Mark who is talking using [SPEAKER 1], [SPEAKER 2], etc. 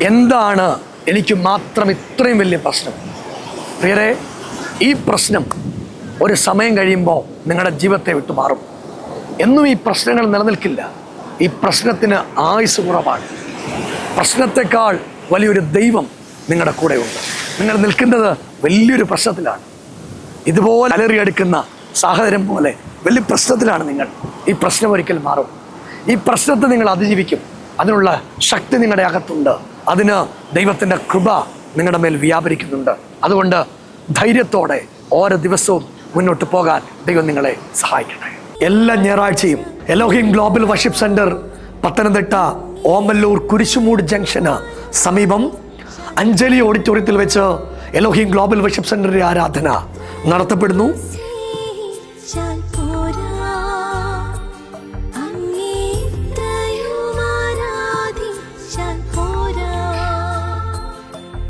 [SPEAKER 1] എന്താണ് എനിക്ക് മാത്രം ഇത്രയും വലിയ പ്രശ്നം? പ്രിയരെ, ഈ പ്രശ്നം ഒരു സമയം കഴിയുമ്പോൾ നിങ്ങളുടെ ജീവിതത്തെ വിട്ടുമാറും. എന്നും ഈ പ്രശ്നങ്ങൾ നിലനിൽക്കില്ല. ഈ പ്രശ്നത്തിന് ആയുസ് കുറവാണ്. പ്രശ്നത്തെക്കാൾ വലിയൊരു ദൈവം നിങ്ങളുടെ കൂടെ ഉണ്ട്. നിങ്ങൾ നിൽക്കുന്നത് വലിയൊരു പ്രശ്നത്തിലാണ്. ഇതുപോലെ അലറിയെടുക്കുന്ന സാഹചര്യം പോലെ വലിയ പ്രശ്നത്തിലാണ് നിങ്ങൾ. ഈ പ്രശ്നം ഒരിക്കൽ മാറും. ഈ പ്രശ്നത്തെ നിങ്ങൾ അതിജീവിക്കും. അതിനുള്ള ശക്തി നിങ്ങളുടെ അകത്തുണ്ട്. അതിന് ദൈവത്തിൻ്റെ കൃപ നിങ്ങളുടെ മേൽ വ്യാപരിക്കുന്നുണ്ട്. അതുകൊണ്ട് ധൈര്യത്തോടെ ഓരോ ദിവസവും മുന്നോട്ട് പോകാൻ ദൈവം നിങ്ങളെ സഹായിക്കട്ടെ. എല്ലാ ഞായറാഴ്ചയും Elohim global worship centre Pathanamthitta Omallur Kurisumoodu junction സമീപം അഞ്ജലി ഓഡിറ്റോറിയത്തിൽ വെച്ച് എലോഹിം ഗ്ലോബൽ വർഷിപ്പ് സെൻറ്ററിൻ്റെ ആരാധന നടത്തപ്പെടുന്നു.